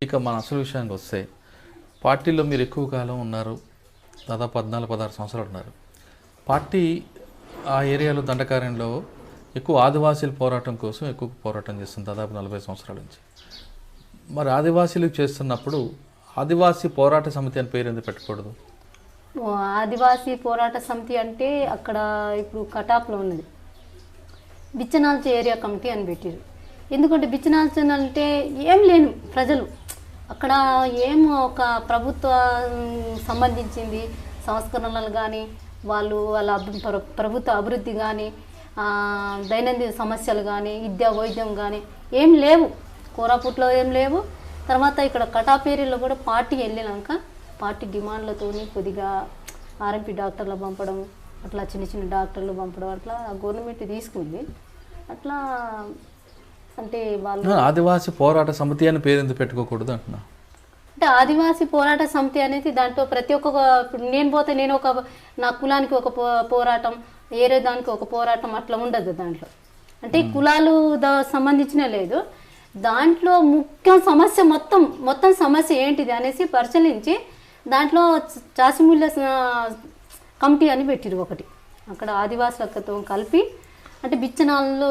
ఇక మన అసలు విషయానికి వస్తే పార్టీలో మీరు ఎక్కువ కాలం ఉన్నారు, దాదాపు 14-16 సంవత్సరాలు ఉన్నారు. పార్టీ ఆ ఏరియాలో దండకార్యంలో ఎక్కువ ఆదివాసీల పోరాటం కోసం ఎక్కువ పోరాటం చేస్తుంది దాదాపు 40 సంవత్సరాల నుంచి. మరి ఆదివాసీలు చేస్తున్నప్పుడు ఆదివాసీ పోరాట సమితి అని పేరు ఎందుకు పెట్టకూడదు? ఆదివాసీ పోరాట సమితి అంటే అక్కడ ఇప్పుడు కటాప్లో ఉన్నది బిచ్చనాల్చి ఏరియా కమిటీ అని పెట్టారు. ఎందుకంటే బిచ్చనాల్చి అంటే ఏం లేని ప్రజలు అక్కడ ఏం ఒక ప్రభుత్వం సంబంధించింది సంస్కరణలు కానీ వాళ్ళ ప్రభుత్వ అభివృద్ధి కానీ దైనందిన సమస్యలు కానీ విద్యా వైద్యం కానీ ఏం లేవు, కోరాపుట్లో ఏం లేవు. తర్వాత ఇక్కడ కటాప్ ఏరియాలో కూడా పార్టీ వెళ్ళినాక పార్టీ డిమాండ్లతోని కొద్దిగా ఆర్ఎంపీ డాక్టర్లు పంపడం, అట్లా చిన్న చిన్న డాక్టర్లు పంపడం, అట్లా గవర్నమెంట్ తీసుకుంది. అట్లా అంటే వాళ్ళు ఆదివాసీ పోరాట సమితి అని పేరు ఎందుకు పెట్టుకోకూడదు అంటున్నా. అంటే ఆదివాసీ పోరాట సమితి అనేది దాంట్లో ప్రతి ఒక్క ఇప్పుడు నేను పోతే నేను ఒక నా కులానికి ఒక పోరాటం, ఏరే దానికి ఒక పోరాటం అట్లా ఉండదు దాంట్లో. అంటే కులాలు సంబంధించిన లేదు, దాంట్లో ముఖ్య సమస్య మొత్తం సమస్య ఏంటిది అనేసి పరిశీలించి దాంట్లో చాసిమూల్య కమిటీ అని పెట్టిరు ఒకటి. అక్కడ ఆదివాసులతో కలిపి అంటే బిచ్చనాళ్ళు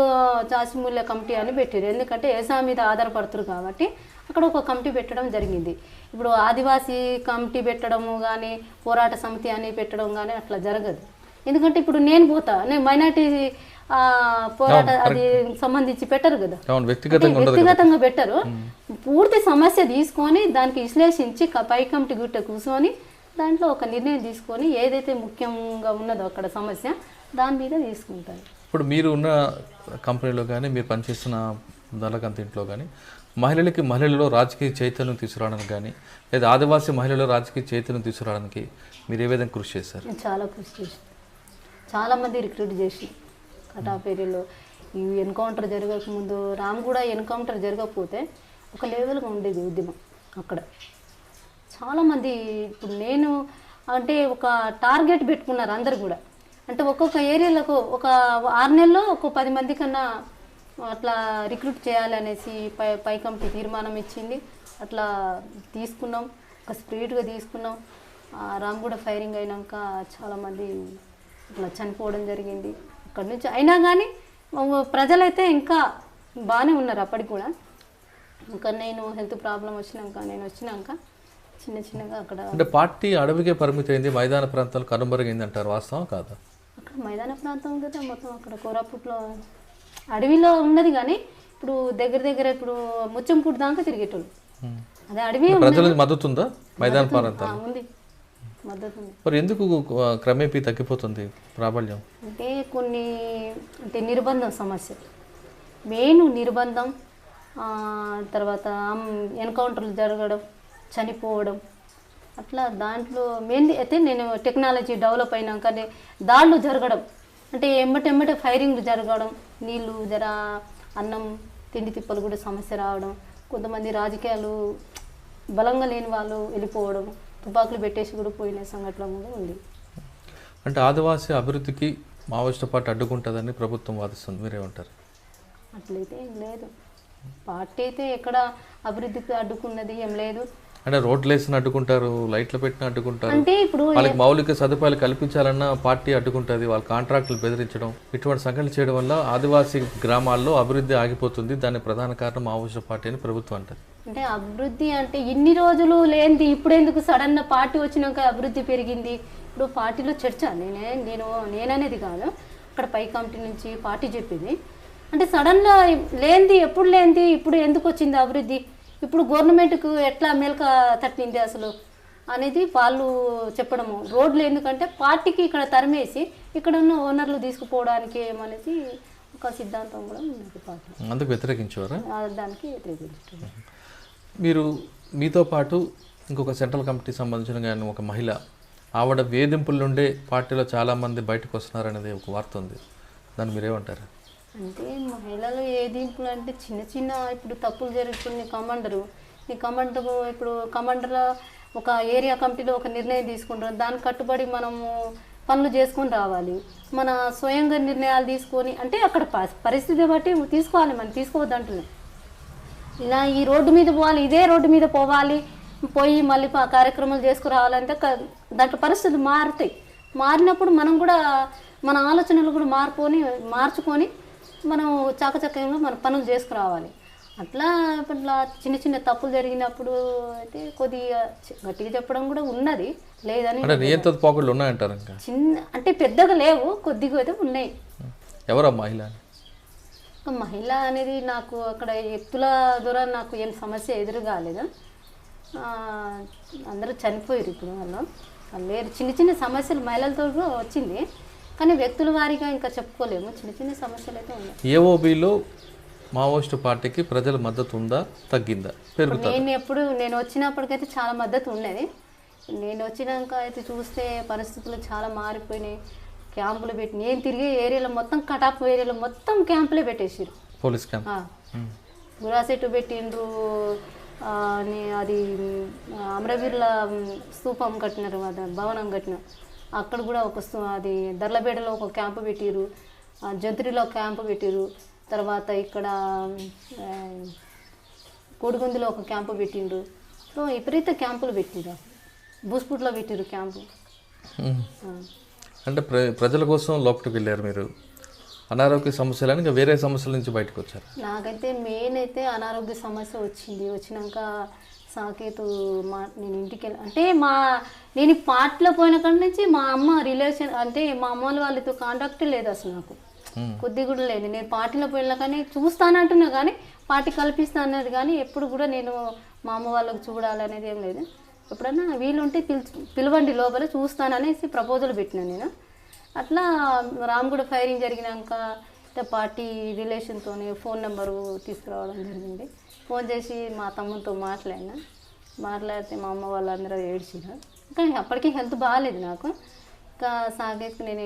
చాసిమూల్య కమిటీ అని పెట్టారు. ఎందుకంటే వ్యవసాయం మీద ఆధారపడుతున్నారు కాబట్టి అక్కడ ఒక కమిటీ పెట్టడం జరిగింది. ఇప్పుడు ఆదివాసీ కమిటీ పెట్టడము కానీ పోరాట సమితి అని పెట్టడం కానీ అట్లా జరగదు. ఎందుకంటే ఇప్పుడు నేను మైనార్టీ పోరాట అది సంబంధించి పెట్టరు కదా, వ్యక్తిగతంగా పెట్టరు. పూర్తి సమస్య తీసుకొని దానికి విశ్లేషించి పై కమిటీ గుట్ట కూర్చొని దాంట్లో ఒక నిర్ణయం తీసుకొని ఏదైతే ముఖ్యంగా ఉన్నదో అక్కడ సమస్య దాని మీద తీసుకుంటారు. ఇప్పుడు మీరు ఉన్న కంపెనీలో కానీ మీరు పనిచేస్తున్న దళకంత ఇంట్లో కానీ మహిళలలో రాజకీయ చైతన్యం తీసుకురావడానికి కానీ లేదా ఆదివాసీ మహిళల్లో రాజకీయ చైతన్యం తీసుకురావడానికి మీరు ఏ విధంగా కృషి చేశారు? చాలా కృషి చేసి చాలామంది రిక్రూట్ చేసి కటాప్ ఏరియాలో ఈ ఎన్కౌంటర్ జరగకముందు రామగూడ ఎన్కౌంటర్ జరగకపోతే ఒక లెవెల్గా ఉండేది ఉద్యమం అక్కడ. చాలామంది ఇప్పుడు నేను అంటే ఒక టార్గెట్ పెట్టుకున్నారు అందరు కూడా. అంటే ఒక్కొక్క ఏరియాలకు ఒక 6 నెలల్లో ఒక 10 మంది కన్నా అట్లా రిక్రూట్ చేయాలనేసి పై కమిటీ తీర్మానం ఇచ్చింది. అట్లా తీసుకున్నాం, ఒక స్పీడ్గా తీసుకున్నాం. రామగూడ ఫైరింగ్ అయినాక చాలామంది ఇట్లా చనిపోవడం జరిగింది అక్కడి నుంచి. అయినా కానీ ప్రజలైతే ఇంకా బాగానే ఉన్నారు అప్పటికి కూడా. ఇంకా నేను హెల్త్ ప్రాబ్లం వచ్చినాక చిన్నగా అక్కడ అంటే పార్టీ అడవికే పరిమితి అయింది, మైదాన ప్రాంతాలు కనుమరుగైంది అంటారు, వాస్తవం కాదా? అక్కడ మైదాన ప్రాంతం కదా మొత్తం, అక్కడ కోరాపుట్లో అడవిలో ఉన్నది. కానీ ఇప్పుడు దగ్గర ఇప్పుడు ముచ్చంపూడి దాకా తిరిగేటోళ్ళు. అదే అడవి ప్రజలకు మద్దతు ఉందా మైదాన ప్రాంతాలు? ఉంది, మద్దతు ఉంది. మరి ఎందుకు క్రమేపీ తగ్గిపోతుంది ప్రాబల్యం? అంటే కొన్ని అంటే నిర్బంధం సమస్య, మెయిన్ నిర్బంధం. తర్వాత ఎన్కౌంటర్లు జరగడం, చనిపోవడం, అట్లా దాంట్లో మెయిన్ అయితే నేను టెక్నాలజీ డెవలప్ అయినాక దాడులు జరగడం, అంటే ఎమ్మటెమ్మటే ఫైరింగ్లు జరగడం, నీళ్ళు అన్నం తిండి తిప్పలు కూడా సమస్య రావడం, కొంతమంది రాజకీయాలు బలంగా లేని వాళ్ళు వెళ్ళిపోవడం, తుపాకులు పెట్టేసి కూడా పోయిన సంఘటన కూడా ఉంది. అంటే ఆదివాసీ అభివృద్ధికి మావోయిస్టు పార్టీ అడ్డుకుంటుందని ప్రభుత్వం వాదిస్తుంది, మీరేమంటారు? అట్లయితే ఏం లేదు, పార్టీ అయితే ఎక్కడ అభివృద్ధికి అడ్డుకున్నది ఏం లేదు. అంటే రోడ్లు వేసిన అడ్డుకుంటారు, లైట్లు పెట్టిన అడ్డుకుంటారు, అంటే ఇప్పుడు వాళ్ళకి మౌలిక సదుపాయాలు కల్పించాలన్న పార్టీ అడ్డుకుంటుంది, వాళ్ళ కాంట్రాక్టులు బెదిరించడం, ఇటువంటి సంఘటనలు చేయడం వల్ల ఆదివాసీ గ్రామాల్లో అభివృద్ధి ఆగిపోతుంది. దాని ప్రధాన కారణం మావోయిస్టు పార్టీ అని ప్రభుత్వం అంటారు. అంటే అభివృద్ధి అంటే ఇన్ని రోజులు లేనిది ఇప్పుడు ఎందుకు సడన్ పార్టీ వచ్చినాక అభివృద్ధి పెరిగింది? ఇప్పుడు పార్టీలో చర్చ నేననేది కాదు, అక్కడ పై కమిటీ నుంచి పార్టీ చెప్పింది. అంటే సడన్గా లేనిది ఎప్పుడు లేనిది ఇప్పుడు ఎందుకు వచ్చింది అభివృద్ధి, ఇప్పుడు గవర్నమెంట్కు ఎట్లా మేల్క తట్టింది అసలు అనేది వాళ్ళు చెప్పడము. రోడ్లు ఎందుకంటే పార్టీకి ఇక్కడ తరిమేసి ఇక్కడ ఉన్న ఓనర్లు తీసుకుపోవడానికి ఏమనేది ఒక సిద్ధాంతం కూడా ఉన్నది పార్టీ. అందుకు వ్యతిరేకించేవారా? దానికి వ్యతిరేకించారు. మీరు మీతో పాటు ఇంకొక సెంట్రల్ కమిటీ సంబంధించిన కానీ ఒక మహిళ, ఆవిడ వేధింపుల నుండే పార్టీలో చాలామంది బయటకు వస్తున్నారనేది ఒక వార్త ఉంది, దాన్ని మీరేమంటారు? అంటే మహిళలు ఏదింపులు అంటే చిన్న ఇప్పుడు తప్పులు జరుగుతుంది. ఇప్పుడు కమాండర్ ఒక ఏరియా కమిటీలో ఒక నిర్ణయం తీసుకుంటారు, దానికి కట్టుబడి మనము పనులు చేసుకొని రావాలి. మన స్వయంగా నిర్ణయాలు తీసుకొని అంటే అక్కడ పరిస్థితి బట్టి తీసుకోవాలి, మనం తీసుకోవద్దంటున్నాం. ఇలా ఈ రోడ్డు మీద పోవాలి, ఇదే రోడ్డు మీద పోవాలి, పోయి మళ్ళీ కార్యక్రమాలు చేసుకురావాలంటే దాంట్లో పరిస్థితులు మారుతాయి. మారినప్పుడు మనం కూడా మన ఆలోచనలు కూడా మార్చుకొని మనం చాకచక్యంలో మన పనులు చేసుకురావాలి. అట్లా చిన్న చిన్న తప్పులు జరిగినప్పుడు అయితే కొద్దిగా గట్టిగా చెప్పడం కూడా ఉన్నది, లేదని పోకళ్ళు ఉన్నాయంటారు. చిన్న అంటే పెద్దగా లేవు, కొద్దిగా అయితే ఉన్నాయి. ఎవరా మహిళ? మహిళ అనేది నాకు అక్కడ ఎత్తుల ద్వారా నాకు ఏం సమస్య ఎదురు కాలేదు. అందరూ చనిపోయారు ఇప్పుడు వాళ్ళు లేరు. చిన్న చిన్న సమస్యలు మహిళలతో కూడా వచ్చింది, కానీ వ్యక్తుల వారీగా ఇంకా చెప్పుకోలేము. చిన్న చిన్న సమస్యలు అయితే ఉన్నాయి. ఏఓబిలో మావోయిస్టు పార్టీకి ప్రజల మద్దతు ఉందా, తగ్గిందా, పెరుగుతుందా? నేను వచ్చినప్పటికైతే చాలా మద్దతు ఉండేది. నేను వచ్చినాక అయితే చూస్తే పరిస్థితులు చాలా మారిపోయినాయి. క్యాంపులు పెట్టి నేను తిరిగే ఏరియాలో మొత్తం కటాప్ ఏరియాలో మొత్తం క్యాంపులే పెట్టేసారు. పోలీస్ క్యాంప్ గురాసెట్టు పెట్టిండ్రు, అది అమరవీరుల స్తూపం కట్టినారు, భవనం కట్టినారు. అక్కడ కూడా అది దర్లబేడలో ఒక క్యాంపు పెట్టిరు, జంతురిలో క్యాంపు పెట్టిరు. తర్వాత ఇక్కడ కోడిగుందులో ఒక క్యాంపు పెట్టిండ్రు. సో విపరీత క్యాంపులు పెట్టిరు. బూస్పూట్లో పెట్టిరు క్యాంపు. అంటే ప్రజల కోసం లోపలికి వెళ్ళారు మీరు. అనారోగ్య సమస్యలు ఇంకా వేరే సమస్యల నుంచి బయటకు వచ్చారు? నాకైతే మెయిన్ అయితే అనారోగ్య సమస్య వచ్చినాక సాకేతు నేను ఇంటికి అంటే నేను పార్టీలో పోయిన కాడి నుంచి మా అమ్మ రిలేషన్ అంటే మా అమ్మ వాళ్ళతో కాంటాక్ట్ లేదు అసలు నాకు, కొద్ది కూడా లేదు. నేను పార్టీలో పోయినా కానీ చూస్తానంటున్నా కానీ పార్టీ కల్పిస్తా అన్నది కానీ ఎప్పుడు కూడా నేను మా అమ్మ వాళ్ళకి చూడాలనేది ఏం లేదు. ఎప్పుడన్నా వీలుంటే పిలవండి లోపల చూస్తాననేసి ప్రపోజల్ పెట్టినా నేను. అట్లా రామగూడ ఫైరింగ్ జరిగినాక పార్టీ రిలేషన్తో ఫోన్ నెంబరు తీసుకురావడం జరిగింది. ఫోన్ చేసి మా తమ్ముతో మాట్లాడితే మా అమ్మ వాళ్ళందరూ ఏడ్చినారు. కానీ అప్పటికీ హెల్త్ బాగాలేదు నాకు. ఇంకా సాకేత్కు నేను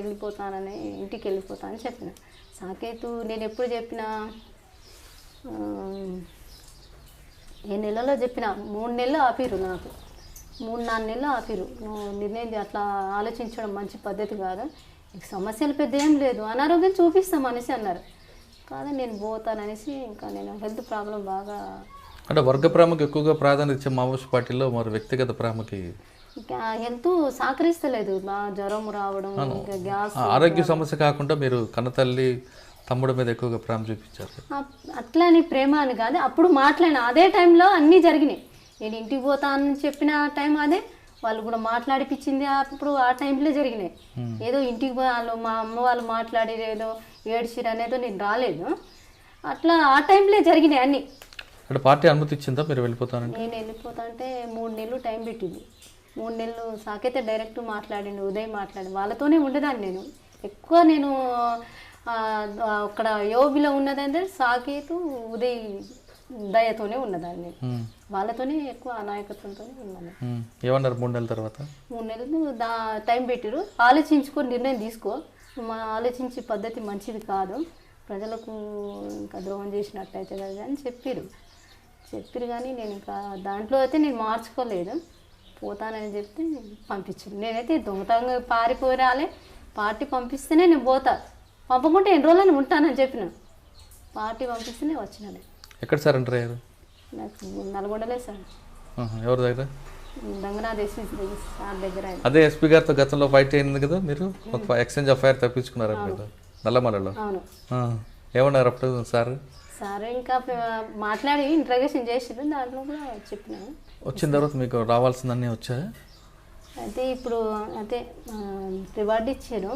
ఇంటికి వెళ్ళిపోతానని చెప్పిన. సాకేతు నేను ఎప్పుడు చెప్పినా ఏ నెలలో చెప్పిన 3 నెలలు ఆపిరు నాకు, 3-4 నెలలు ఆపిరు. నువ్వు నిర్ణయం అట్లా ఆలోచించడం మంచి పద్ధతి కాదు, నీకు సమస్యలు పెద్ద ఏం లేదు, అనారోగ్యం చూపిస్తాం అనేసి అన్నారు. కాదు నేను పోతాననేసి ఇంకా నేను హెల్త్ ప్రాబ్లం బాగా అంటే వర్గ ప్రేమకు ఎక్కువగా ప్రాధాన్యత ఇచ్చే మావోయిస్ట్ పార్టీలో మరి వ్యక్తిగత ప్రేమకి హెల్త్ సహకరిస్తలేదు. జ్వరం రావడం, గ్యాస్, ఆరోగ్య సమస్య కాకుండా మీరు కన్నతల్లి తమ్ముడు మీద ఎక్కువగా ప్రేమ చూపించారు. అట్లా అని ప్రేమ అని కాదు, అప్పుడు మాట్లాడిన అదే టైంలో అన్నీ జరిగినాయి. నేను ఇంటికి పోతానని చెప్పిన టైం అదే, వాళ్ళు కూడా మాట్లాడిపించింది అప్పుడు ఆ టైంలో జరిగినాయి. ఏదో ఇంటికి వాళ్ళు మా అమ్మ వాళ్ళు మాట్లాడి ఏదో ఏడ్చిరు అనేదో నేను రాలేదు. అట్లా ఆ టైంలో జరిగినాయి అన్నీ. అంటే పార్టీ అనుమతి ఇచ్చిందా మీరు వెళ్ళిపోతానంటే? నేను వెళ్ళిపోతా అంటే 3 నెలలు టైం పెట్టింది. 3 నెలలు సాకైతే డైరెక్ట్ మాట్లాడిండు, ఉదయం మాట్లాడి వాళ్ళతోనే ఉండేదాన్ని. నేను ఎక్కువ నేను అక్కడ యోబిలో ఉన్నదంటే సాకేతు ఉదయ్ దయతోనే ఉన్నదాన్ని, వాళ్ళతోనే ఎక్కువ నాయకత్వంతో ఉన్నాను. ఏమన్నారు 3 నెలల తర్వాత? 3 నెలలు టైం పెట్టిరు, ఆలోచించుకొని నిర్ణయం తీసుకో, ఆలోచించే పద్ధతి మంచిది కాదు, ప్రజలకు ఇంకా ద్రోహం చేసినట్టయితే కదా అని చెప్పిరు కానీ నేను ఇంకా దాంట్లో అయితే నేను మార్చుకోలేదు. పోతానని చెప్తే పంపించాను. నేనైతే దొంగతనంగా పారిపోయి రాలే, పార్టీ పంపిస్తేనే నేను పోతా, పంపకుంటే ఎన్ని రోజులని ఉంటానని చెప్పిన. పార్టీ పంపిస్తేనే వచ్చినాను. ఎక్కడ సార్ ఎంటర్ అయ్యారు? నాకు నల్గొండలే సార్. ఎవరి దగ్గర? రంగనాథ్ ఎస్పీ సార్ దగ్గర. అదే ఎస్పీ గారితో గతంలో ఫైట్ అయింది కదా మీరు, ఒక ఎక్స్చేంజ్ ఆఫ్ ఫైర్ తప్పించుకున్నారు మీరు నల్లమలలో. అవును. ఏమన్నారు అప్పుడు సార్? ఇంకా మాట్లాడి ఇంట్రగేషన్ చేసిరు, దాంట్లో కూడా చెప్పిన. వచ్చిన తర్వాత మీకు రావాల్సిందన్నీ వచ్చాయా? అయితే ఇప్పుడు అయితే రివార్డు ఇచ్చారు,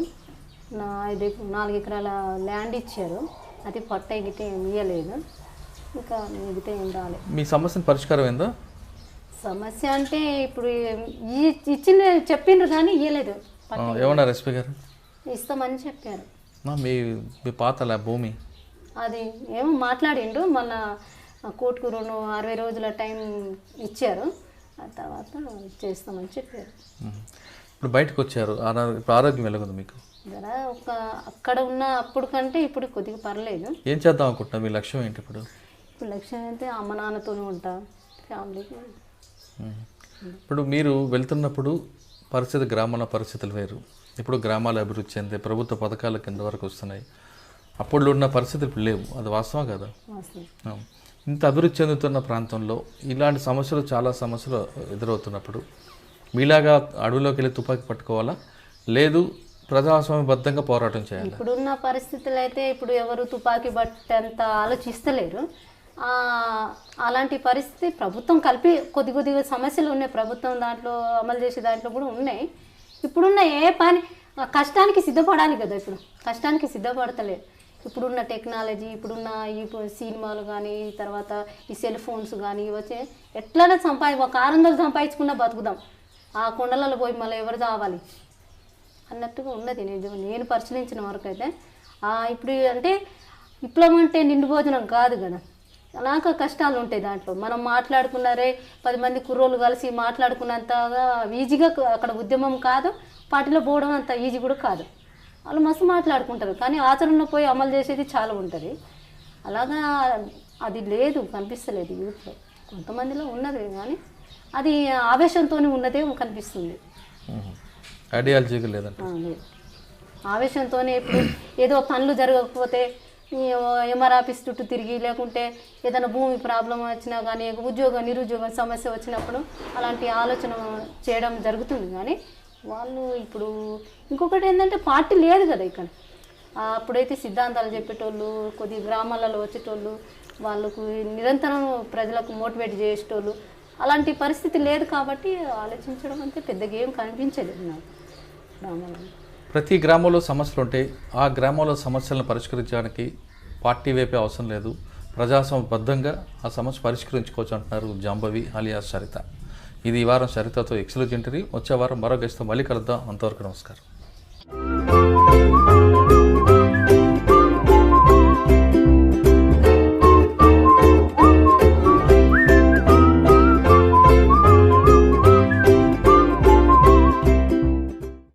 4 ఎకరాల ల్యాండ్ ఇచ్చారు, అది పట్ట గిట్ట ఏం ఇవ్వలేదు, ఇంకా మిగతా ఏం రాలేదు. మీ సమస్యను పరిష్కారం ఏందో? సమస్య అంటే ఇప్పుడు ఇచ్చిన చెప్పిండ్రు కానీ ఇవ్వలేదు. ఏమన్నారు ఎస్పీ గారు? ఇస్తామని చెప్పారు. మీ పాత భూమి అది ఏమో మాట్లాడిండు, మళ్ళా కోర్టుకు 60 రోజుల టైం ఇచ్చారు, ఆ తర్వాత చేస్తామని చెప్పారు. ఇప్పుడు బయటకు వచ్చారు, ఇప్పుడు ఆరోగ్యం ఎలాగుంది మీకు? జరా అక్కడ ఉన్న అప్పుడు కంటే ఇప్పుడు కొద్దిగా పర్లేదు. ఏం చేద్దాం అనుకుంటున్నా, మీ లక్ష్యం ఏంటి ఇప్పుడు? ఇప్పుడు లక్ష్యం అయితే అమ్మ నాన్నతోనే ఉంటా, ఫ్యామిలీకి. ఇప్పుడు మీరు వెళ్తున్నప్పుడు గ్రామాల పరిస్థితులు వేరు, ఇప్పుడు గ్రామాల అభివృద్ధి చెందే ప్రభుత్వ పథకాలు కింద వరకు వస్తున్నాయి. అప్పుడు ఉన్న పరిస్థితులు ఇప్పుడు లేవు, అది వాస్తవం కదా? ఇంత అభివృద్ధి చెందుతున్న ప్రాంతంలో ఇలాంటి సమస్యలు చాలా సమస్యలు ఎదురవుతున్నప్పుడు మీలాగా అడవిలోకి వెళ్ళి తుపాకీ పట్టుకోవాలా, లేదు ప్రజాస్వామ్యబద్ధంగా పోరాటం చేయాలి? ఇప్పుడున్న పరిస్థితులు అయితే ఇప్పుడు ఎవరు తుపాకీ బట్టంత ఆలోచిస్తలేరు. అలాంటి పరిస్థితి ప్రభుత్వం కలిపి కొద్దిగా సమస్యలు ఉన్నాయి, ప్రభుత్వం దాంట్లో అమలు చేసే దాంట్లో కూడా ఉన్నాయి. ఇప్పుడున్న ఏ పని కష్టానికి సిద్ధపడాలి కదా, ఇప్పుడు కష్టానికి సిద్ధపడతలేదు. ఇప్పుడున్న టెక్నాలజీ, ఇప్పుడున్న ఈ సినిమాలు కానీ, తర్వాత ఈ సెల్ ఫోన్స్ కానీ వచ్చే ఎట్లైనా ఒక 600 సంపాదించుకున్నా బతుకుదాం, ఆ కొండలలో పోయి మళ్ళీ ఎవరు కావాలి అన్నట్టుగా ఉన్నది. నేను పరిశీలించిన వరకు అయితే ఇప్పుడు అంటే విప్లవం అంటే నిండు భోజనం కాదు కదా, అలాగ కష్టాలు ఉంటాయి దాంట్లో. మనం మాట్లాడుకున్నారే 10 మంది కుర్రోళ్ళు కలిసి మాట్లాడుకున్నంతగా ఈజీగా అక్కడ ఉద్యమం కాదు, పార్టీలో పోవడం అంత ఈజీ కూడా కాదు. వాళ్ళు మస్తు మాట్లాడుకుంటారు, కానీ ఆచరణలో పోయి అమలు చేసేది చాలా ఉంటుంది. అలాగా అది లేదు, కనిపిస్తలేదు యూత్లో. కొంతమందిలో ఉన్నది కానీ అది ఆవేశంతో ఉన్నదే కనిపిస్తుంది, ఐడియాలజీగా లేదంటే లేదు. ఆవేశంతోనే ఇప్పుడు ఏదో పనులు జరగకపోతే ఎంఆర్ ఆఫీస్ చుట్టూ తిరిగి, లేకుంటే ఏదైనా భూమి ప్రాబ్లం వచ్చినా కానీ, నిరుద్యోగం సమస్య వచ్చినప్పుడు అలాంటి ఆలోచన చేయడం జరుగుతుంది. కానీ వాళ్ళు ఇప్పుడు ఇంకొకటి ఏంటంటే పార్టీ లేదు కదా ఇక్కడ. అప్పుడైతే సిద్ధాంతాలు చెప్పేటోళ్ళు, కొద్ది గ్రామాలలో వచ్చేటోళ్ళు, వాళ్ళకు నిరంతరం ప్రజలకు మోటివేట్ చేసేటోళ్ళు, అలాంటి పరిస్థితి లేదు. కాబట్టి ఆలోచించడం అంటే పెద్దగా ఏం కనిపించలేదు నాకు గ్రామాలలో. ప్రతి గ్రామంలో సమస్యలు ఉంటాయి, ఆ గ్రామంలో సమస్యలను పరిష్కరించడానికి పార్టీ వైపే అవసరం లేదు, ప్రజాస్వామ్యబద్ధంగా ఆ సమస్య పరిష్కరించుకోవచ్చు అంటున్నారు జాంబవి అలియాస్ సరిత. ఇది ఈ వారం సరితతో ఎక్స్క్లూజివ్ ఇంటర్వ్యూ. వచ్చే వారం మరో గెస్ట్తో మళ్ళీ కలుద్దాం. అంతవరకు నమస్కారం.